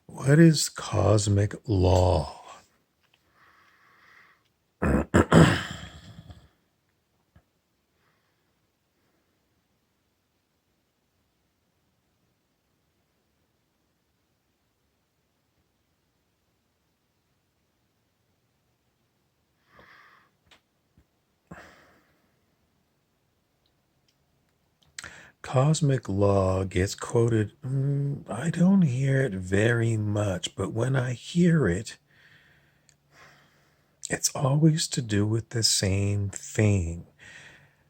What is cosmic law? Cosmic law gets quoted. I don't hear it very much, but when I hear it, it's always to do with the same thing.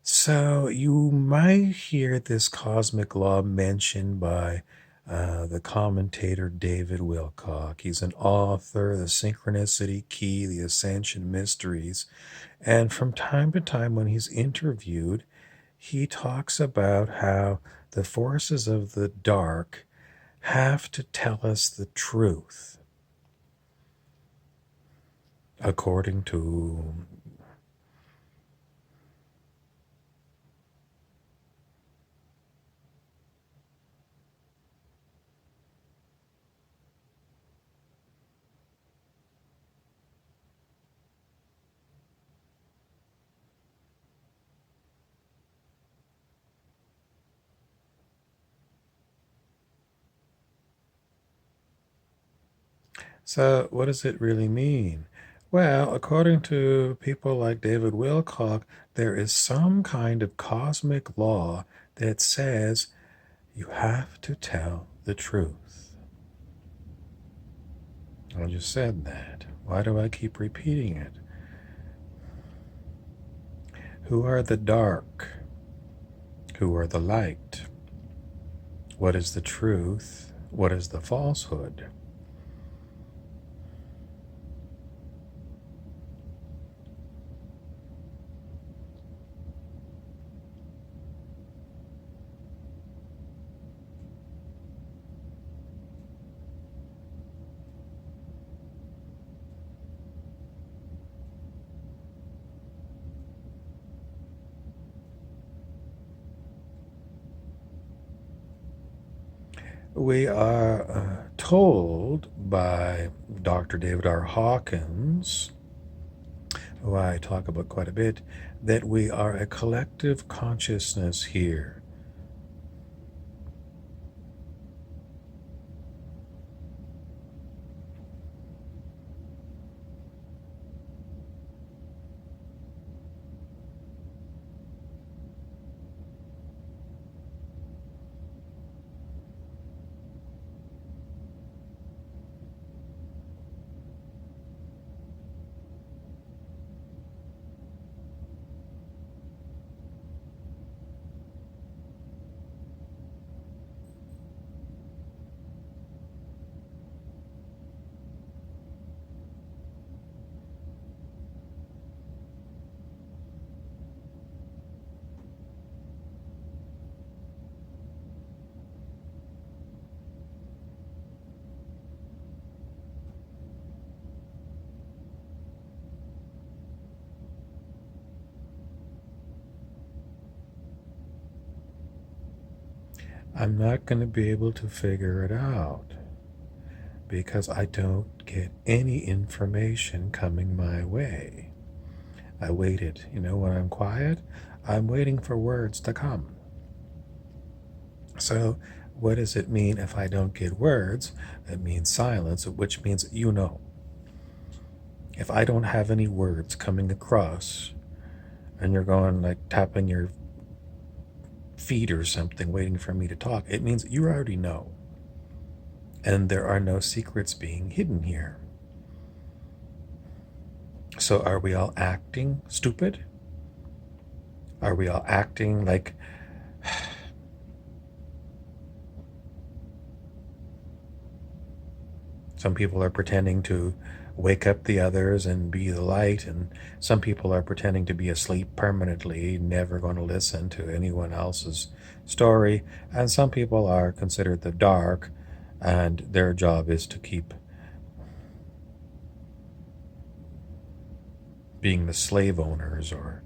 So you might hear this cosmic law mentioned by the commentator David Wilcock. He's an author, The Synchronicity Key, The Ascension Mysteries. And from time to time, when he's interviewed, he talks about how the forces of the dark have to tell us the truth, according to. So, what does it really mean? Well, according to people like David Wilcock, there is some kind of cosmic law that says you have to tell the truth. I just said that. Why do I keep repeating it? Who are the dark? Who are the light? What is the truth? What is the falsehood? We are told by Dr. David R. Hawkins, who I talk about quite a bit, that we are a collective consciousness here. I'm not going to be able to figure it out because I don't get any information coming my way. I waited. When I'm quiet, I'm waiting for words to come. So, what does it mean if I don't get words? It means silence, which means If I don't have any words coming across, and you're going like tapping your feet or something, waiting for me to talk, it means you already know. And there are no secrets being hidden here. So, are we all acting stupid? Are we all acting like some people are pretending to wake up the others and be the light, and some people are pretending to be asleep permanently, never going to listen to anyone else's story, and some people are considered the dark, and their job is to keep being the slave owners or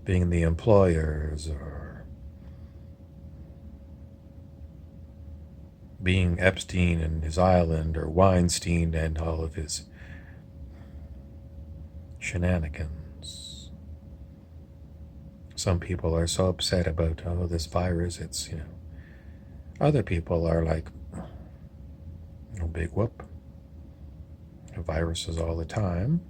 being the employers or being Epstein and his island, or Weinstein and all of his shenanigans. Some people are so upset about, oh, this virus, it's, other people are like, no big whoop. Viruses all the time.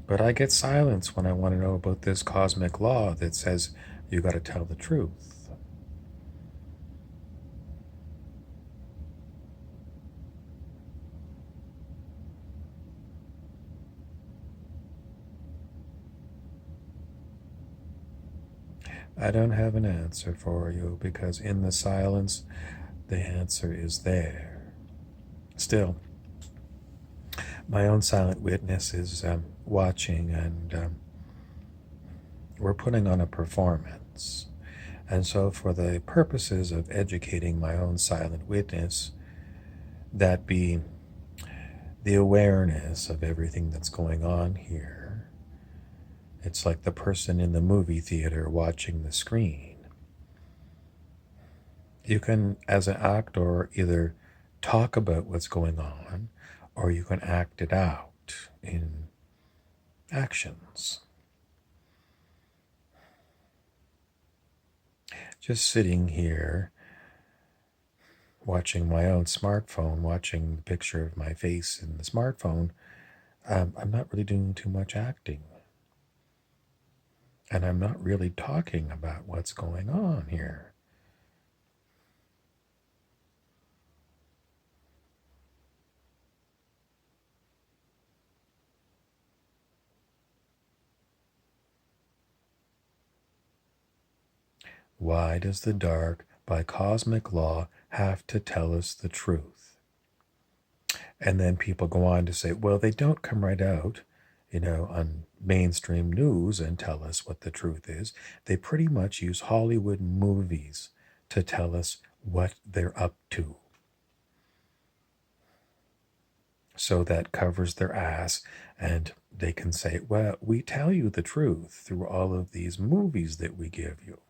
But I get silence when I want to know about this cosmic law that says you got to tell the truth. I don't have an answer for you because in the silence, the answer is there. Still, my own silent witness is watching, and we're putting on a performance. And so, for the purposes of educating my own silent witness, that be the awareness of everything that's going on here, it's like the person in the movie theater watching the screen. You can, as an actor, either talk about what's going on or you can act it out in actions. Just sitting here watching my own smartphone, watching the picture of my face in the smartphone, I'm not really doing too much acting. And I'm not really talking about what's going on here. Why does the dark, by cosmic law, have to tell us the truth? And then people go on to say, well, they don't come right out, on mainstream news and tell us what the truth is. They pretty much use Hollywood movies to tell us what they're up to. So that covers their ass, and they can say, well, we tell you the truth through all of these movies that we give you.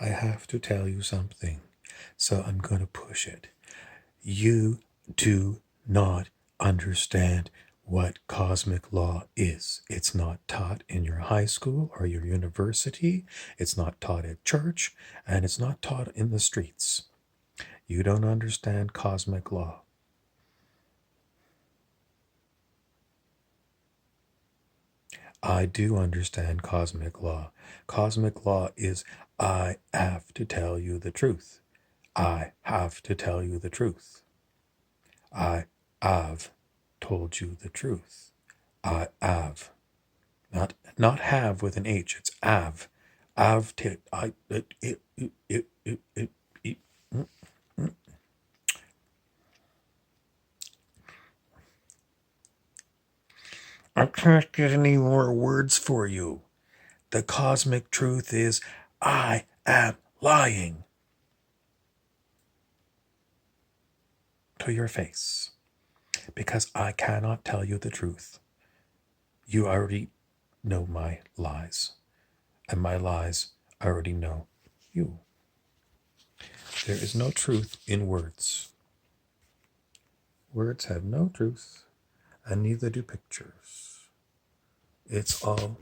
I have to tell you something, so I'm going to push it. You do not understand what cosmic law is. It's not taught in your high school or your university. It's not taught at church, and it's not taught in the streets. You don't understand cosmic law. I do understand cosmic law. Cosmic law is I have to tell you the truth. I have to tell you the truth. I have told you the truth. I have. Not have with an H, it's have. I've I I can't get any more words for you. The cosmic truth is I am lying to your face. Because I cannot tell you the truth. You already know my lies, and my lies already know you. There is no truth in words. Words have no truth, and neither do pictures. It's all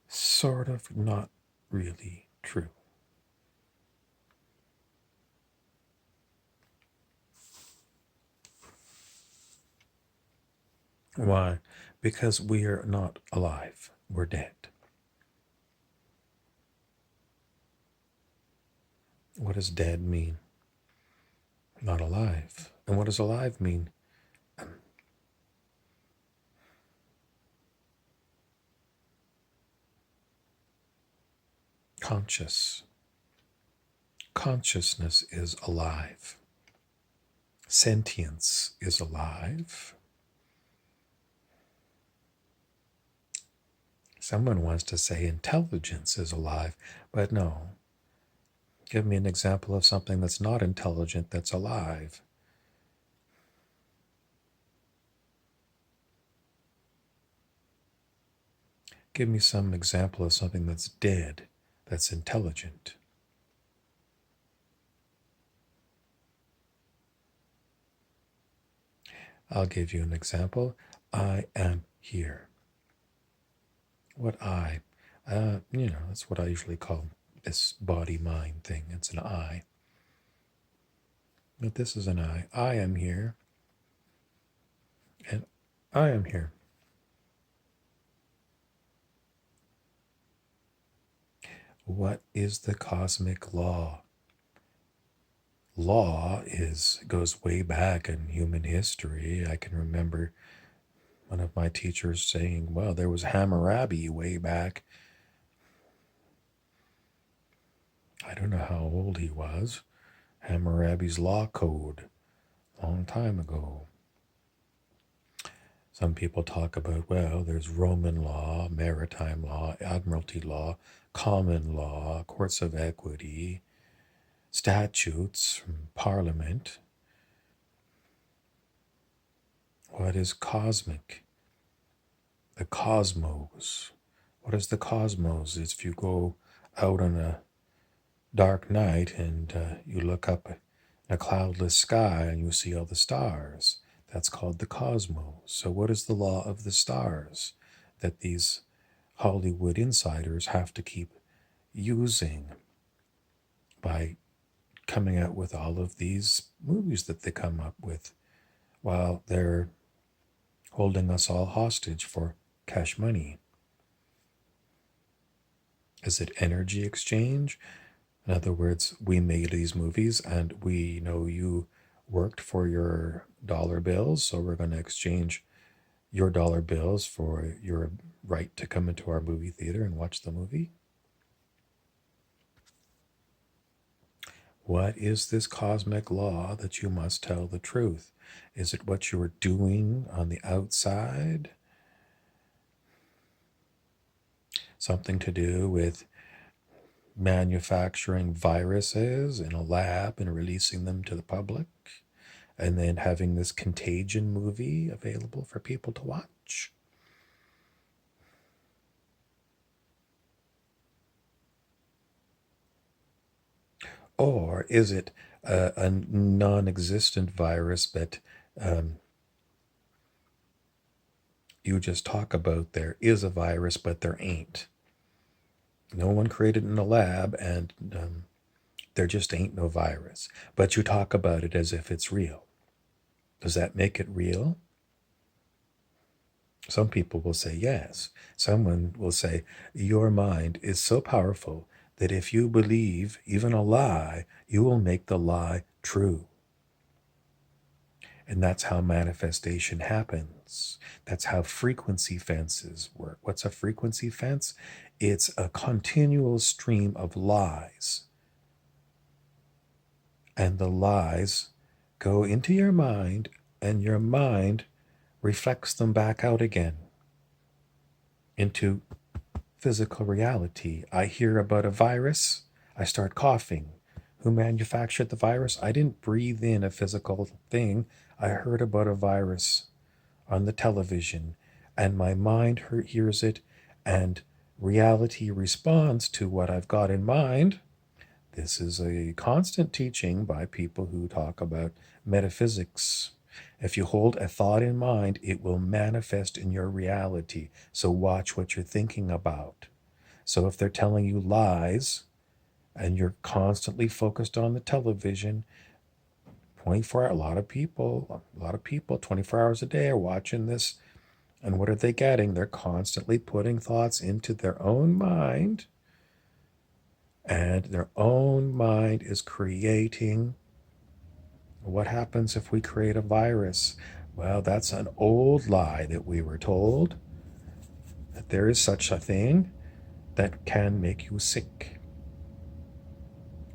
sort of not really true. Why? Because we are not alive. We're dead. What does dead mean? Not alive. And what does alive mean? Conscious. Consciousness is alive. Sentience is alive. Someone wants to say intelligence is alive, but no. Give me an example of something that's not intelligent that's alive. Give me some example of something that's dead that's intelligent. I'll give you an example. I am here. What I? That's what I usually call this body-mind thing. It's an I. But this is an I. I am here. And I am here. What is the cosmic law? Law goes way back in human history. I can remember one of my teachers saying, well, there was Hammurabi way back. I don't know how old he was. Hammurabi's law code, long time ago. Some people talk about, well, there's Roman law, maritime law, admiralty law, common law, courts of equity, statutes from Parliament. What is cosmic? The cosmos. What is the cosmos? It's if you go out on a dark night and you look up in a cloudless sky and you see all the stars. That's called the cosmos. So what is the law of the stars that these Hollywood insiders have to keep using by coming out with all of these movies that they come up with while they're holding us all hostage for cash money? Is it energy exchange? In other words, we made these movies and we know you worked for your dollar bills, so we're going to exchange your dollar bills for your right to come into our movie theater and watch the movie? What is this cosmic law that you must tell the truth? Is it what you are doing on the outside? Something to do with manufacturing viruses in a lab and releasing them to the public, and then having this contagion movie available for people to watch? Or is it a non-existent virus that you just talk about? There is a virus, but there ain't. No one created in a lab, and there just ain't no virus. But you talk about it as if it's real. Does that make it real? Some people will say yes. Someone will say, your mind is so powerful that if you believe even a lie, you will make the lie true. And that's how manifestation happens. That's how frequency fences work. What's a frequency fence? It's a continual stream of lies. And the lies go into your mind, and your mind reflects them back out again into physical reality. I hear about a virus, I start coughing. Who manufactured the virus? I didn't breathe in a physical thing. I heard about a virus on the television, and my mind hears it, and reality responds to what I've got in mind. This is a constant teaching by people who talk about metaphysics. If you hold a thought in mind, it will manifest in your reality. So watch what you're thinking about. So if they're telling you lies and you're constantly focused on the television, 24 hours, a lot of people 24 hours a day are watching this. And what are they getting? They're constantly putting thoughts into their own mind, and their own mind is creating. What happens if we create a virus? Well, that's an old lie that we were told, that there is such a thing that can make you sick.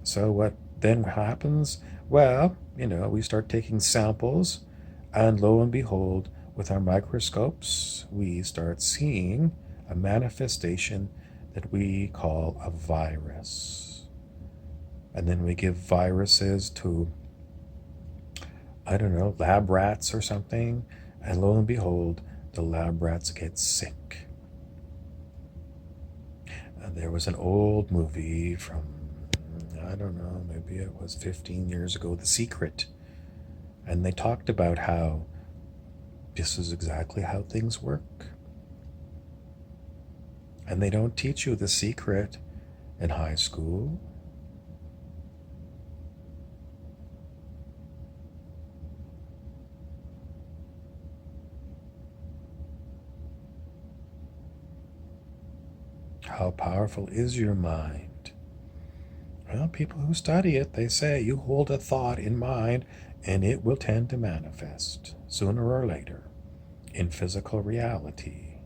So what then happens? Well, we start taking samples, and lo and behold, with our microscopes, we start seeing a manifestation that we call a virus. And then we give viruses to, I don't know, lab rats or something, and lo and behold, the lab rats get sick. And there was an old movie from, I don't know, maybe it was 15 years ago, The Secret. And they talked about how this is exactly how things work. And they don't teach you The Secret in high school. How powerful is your mind? Well, people who study it, they say you hold a thought in mind and it will tend to manifest sooner or later in physical reality.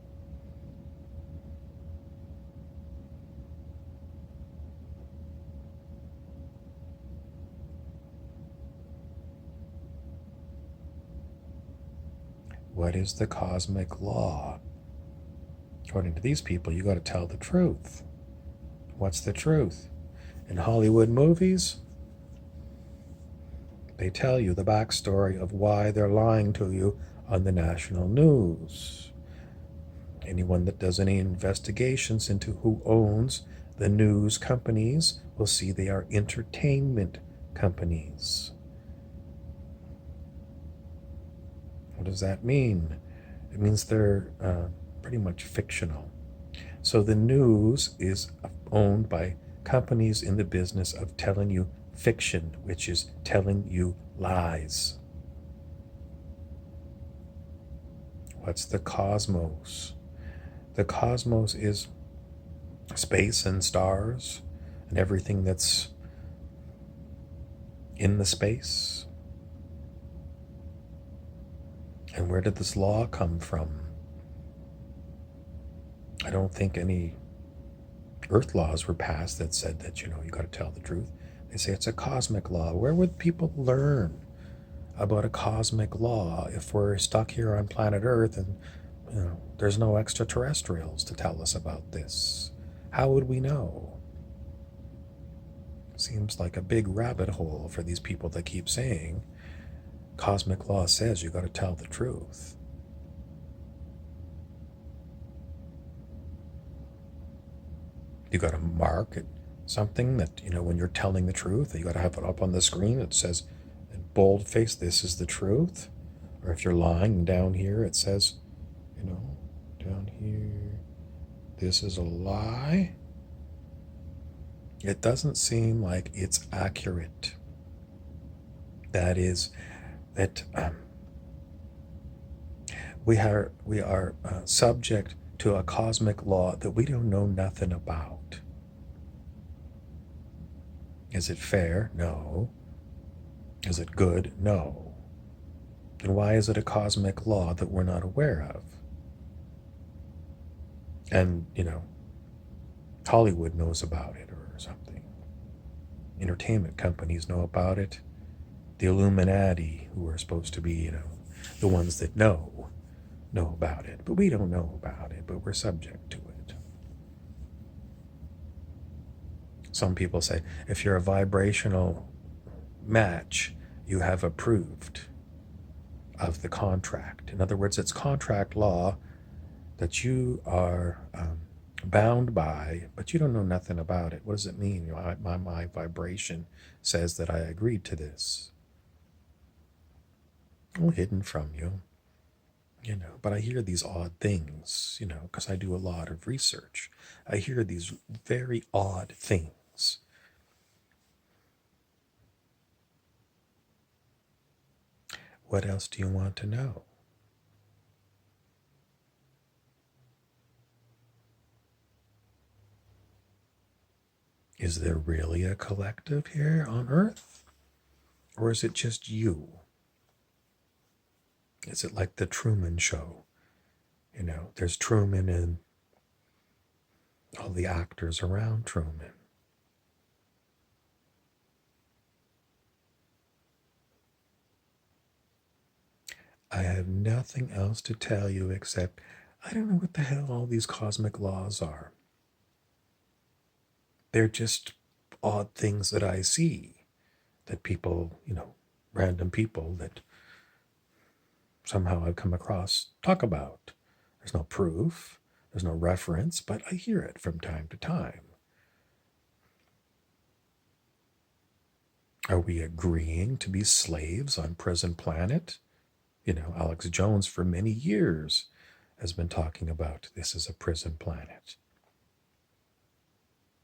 What is the cosmic law? According to these people, you got to tell the truth. What's the truth? In Hollywood movies, they tell you the backstory of why they're lying to you on the national news. Anyone that does any investigations into who owns the news companies will see they are entertainment companies. What does that mean? It means they're pretty much fictional. So the news is owned by companies in the business of telling you fiction, which is telling you lies. What's the cosmos? The cosmos is space and stars and everything that's in the space. And where did this law come from? I don't think any earth laws were passed that said that, you got to tell the truth. They say it's a cosmic law. Where would people learn about a cosmic law if we're stuck here on planet Earth and there's no extraterrestrials to tell us about this? How would we know? Seems like a big rabbit hole for these people that keep saying cosmic law says you got to tell the truth. You got to mark it, something that, when you're telling the truth, you got to have it up on the screen that says in boldface, this is the truth. Or if you're lying, down here it says, down here, this is a lie. It doesn't seem like it's accurate. That is, that we are subject to a cosmic law that we don't know nothing about. Is it fair? No. Is it good? No. Then why is it a cosmic law that we're not aware of? And, Hollywood knows about it or something. Entertainment companies know about it. The Illuminati, who are supposed to be, the ones that know about it. But we don't know about it, but we're subject to it. Some people say if you're a vibrational match, you have approved of the contract. In other words, it's contract law that you are bound by, but you don't know nothing about it. What does it mean? My vibration says that I agreed to this. All hidden from you, but I hear these odd things, because I do a lot of research. I hear these very odd things. What else do you want to know? Is there really a collective here on Earth? Or is it just you? Is it like the Truman Show? There's Truman and all the actors around Truman. I have nothing else to tell you except I don't know what the hell all these cosmic laws are. They're just odd things that I see that people, random people that somehow I've come across talk about. There's no proof, there's no reference, but I hear it from time to time. Are we agreeing to be slaves on Prison Planet? Alex Jones for many years has been talking about this is a prison planet.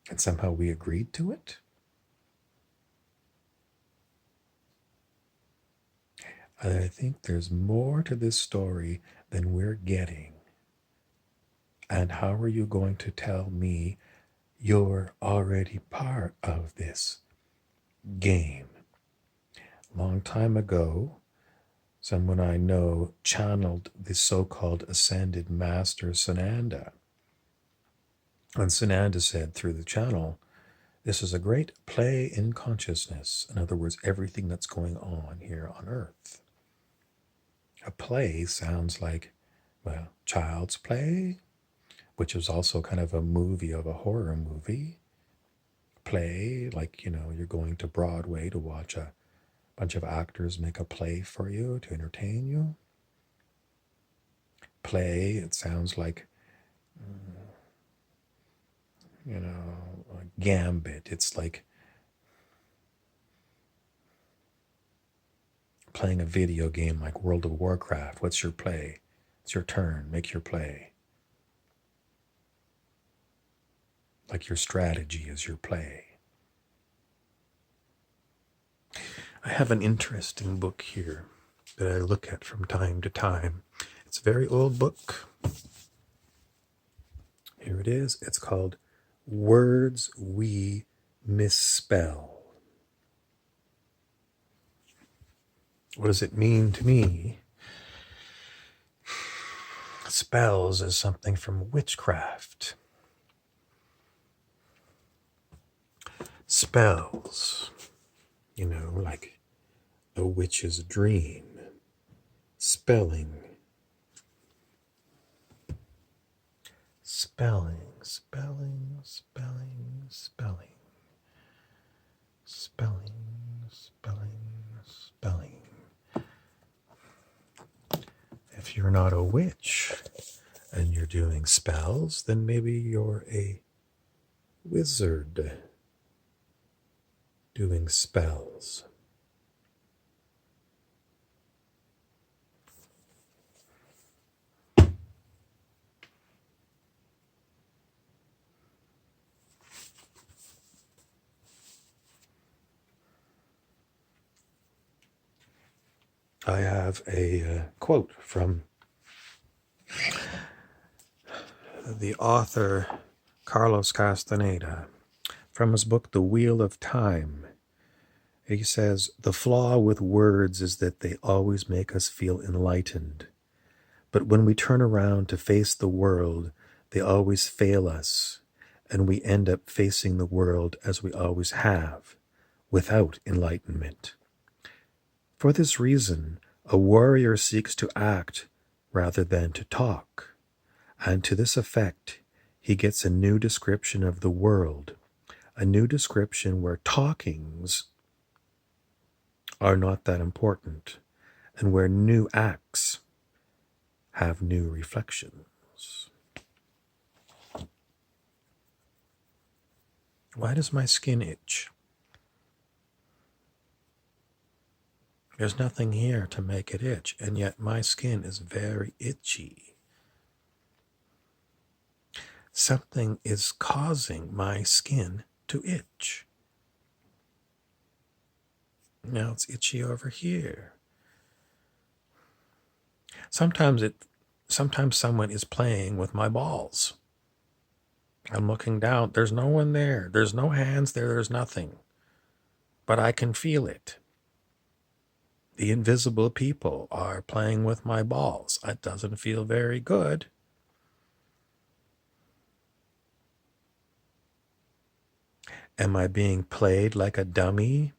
And somehow we agreed to it? I think there's more to this story than we're getting. And how are you going to tell me you're already part of this game? Long time ago, someone I know channeled the so-called ascended master Sananda. And Sananda said through the channel, this is a great play in consciousness. In other words, everything that's going on here on Earth. A play sounds like, Child's Play, which is also kind of a movie of a horror movie. Play, like, you're going to Broadway to watch a bunch of actors make a play for you to entertain you. Play, it sounds like, a gambit. It's like playing a video game like World of Warcraft. What's your play? It's your turn. Make your play. Like your strategy is your play. I have an interesting book here that I look at from time to time. It's a very old book. Here it is. It's called Words We Misspell. What does it mean to me? Spells is something from witchcraft. Spells, like a witch's dream. Spelling. Spelling, spelling, spelling, spelling. Spelling, spelling, spelling. If you're not a witch and you're doing spells, then maybe you're a wizard doing spells. I have a quote from the author Carlos Castaneda from his book The Wheel of Time. He says, "The flaw with words is that they always make us feel enlightened. But when we turn around to face the world, they always fail us, and we end up facing the world as we always have, without enlightenment. For this reason, a warrior seeks to act rather than to talk, and to this effect, he gets a new description of the world, A new description where talkings are not that important and where new acts have new reflections. Why does my skin itch? There's nothing here to make it itch, and yet my skin is very itchy. Something is causing my skin to itch. Now it's itchy over here. Sometimes someone is playing with my balls. I'm looking down. There's no one there. There's no hands there. There's nothing. But I can feel it. The invisible people are playing with my balls. It doesn't feel very good. Am I being played like a dummy?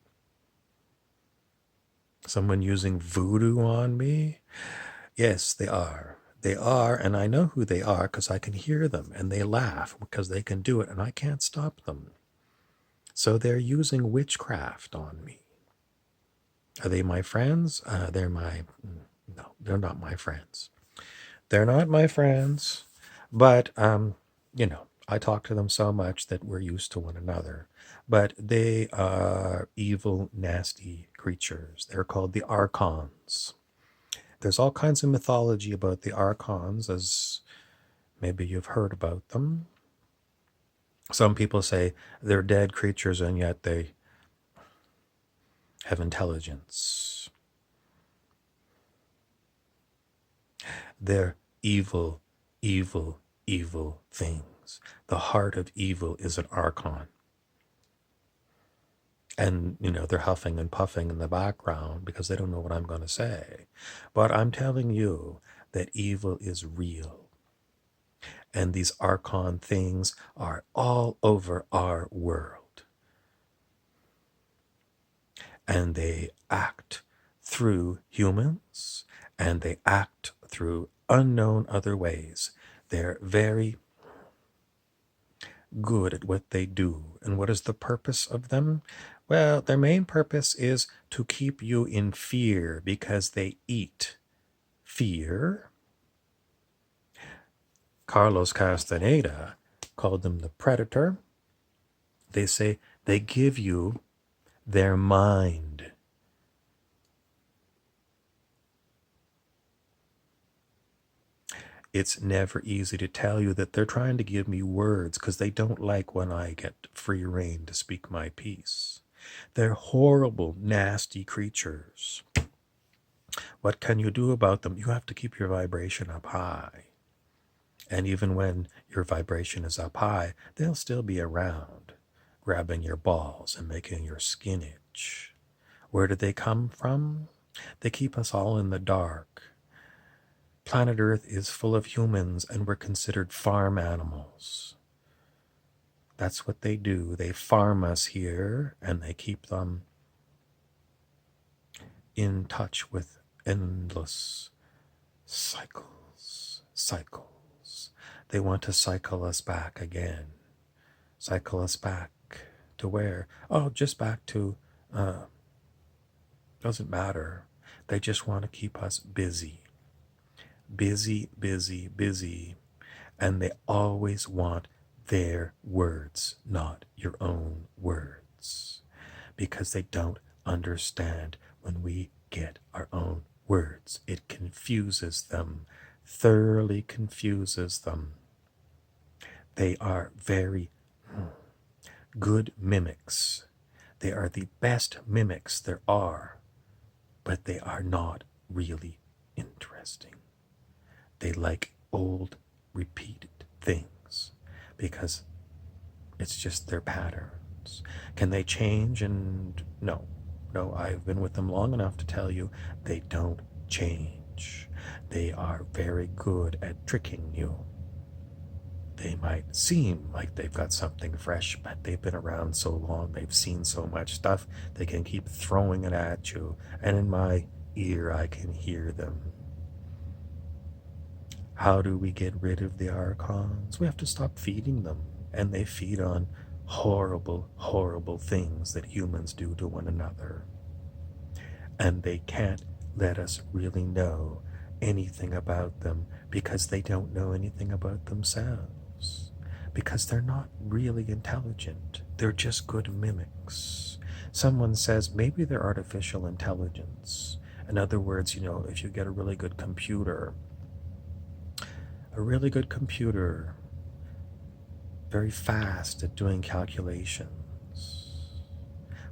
Someone using voodoo on me? Yes, they are. They are, and I know who they are because I can hear them, and they laugh because they can do it, and I can't stop them. So they're using witchcraft on me. Are they my friends? No, they're not my friends. They're not my friends, but, I talk to them so much that we're used to one another. But they are evil, nasty creatures. They're called the Archons. There's all kinds of mythology about the Archons, as maybe you've heard about them. Some people say they're dead creatures and yet they have intelligence. They're evil, evil, evil things. The heart of evil is an Archon. And, they're huffing and puffing in the background because they don't know what I'm going to say. But I'm telling you that evil is real. And these Archon things are all over our world. And they act through humans, and they act through unknown other ways. They're very good at what they do. And what is the purpose of them? Well, their main purpose is to keep you in fear because they eat fear. Carlos Castaneda called them the predator. They say they give you their mind. It's never easy to tell you that they're trying to give me words because they don't like when I get free rein to speak my piece. They're horrible, nasty creatures. What can you do about them? You have to keep your vibration up high. And even when your vibration is up high, they'll still be around, grabbing your balls and making your skin itch. Where do they come from? They keep us all in the dark. Planet Earth is full of humans, and we're considered farm animals. That's what they do. They farm us here, and they keep them in touch with endless cycles. They want to cycle us back again. Cycle us back to where? Oh, just back to, doesn't matter. They just want to keep us busy. Busy. And they always want their words, not your own words. Because they don't understand when we get our own words. It confuses them, thoroughly confuses them. They are very good mimics. They are the best mimics there are, but they are not really interesting. They like old, repeated things because it's just their patterns. Can they change? And no, I've been with them long enough to tell you they don't change. They are very good at tricking you. They might seem like they've got something fresh, but they've been around so long, they've seen so much stuff, they can keep throwing it at you. And in my ear, I can hear them. How do we get rid of the Archons? We have to stop feeding them. And they feed on horrible, horrible things that humans do to one another. And they can't let us really know anything about them because they don't know anything about themselves. Because they're not really intelligent. They're just good mimics. Someone says maybe they're artificial intelligence. In other words, if you get a really good computer, very fast at doing calculations.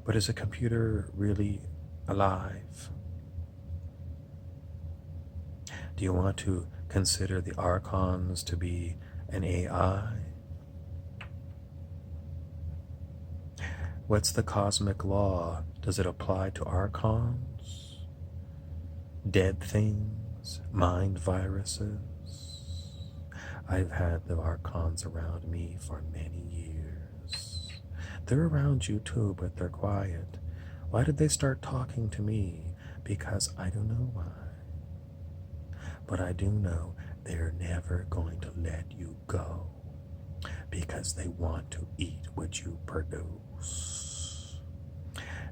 But is a computer really alive? Do you want to consider the archons to be an AI? What's the cosmic law? Does it apply to archons? Dead things? Mind viruses? I've had the archons around me for many years. They're around you too, but they're quiet. Why did they start talking to me? Because I don't know why. But I do know they're never going to let you go because they want to eat what you produce.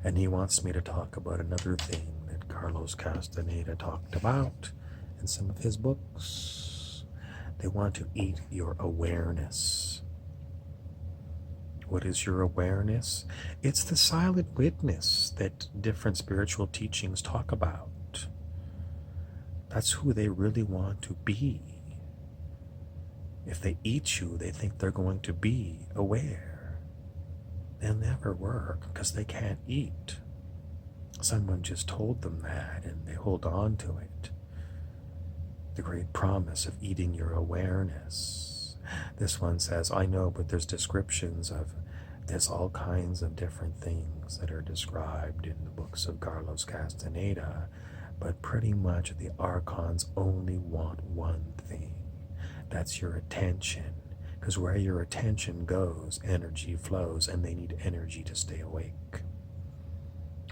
And he wants me to talk about another thing that Carlos Castaneda talked about in some of his books. They want to eat your awareness. What is your awareness? It's the silent witness that different spiritual teachings talk about. That's who they really want to be. If they eat you, they think they're going to be aware. They'll never work because they can't eat. Someone just told them that and they hold on to it. The great promise of eating your awareness. This one says, I know, but there's all kinds of different things that are described in the books of Carlos Castaneda, but pretty much the archons only want one thing. That's your attention. Because where your attention goes, energy flows, and they need energy to stay awake.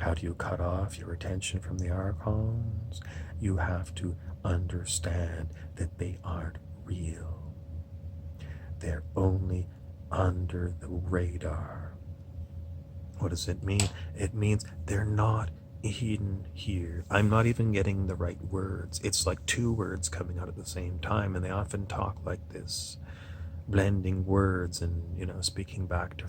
How do you cut off your attention from the archons? You have to understand that they aren't real. They're only under the radar. What does it mean? It means they're not hidden here. I'm not even getting the right words. It's like two words coming out at the same time, and they often talk like this, blending words and, speaking back to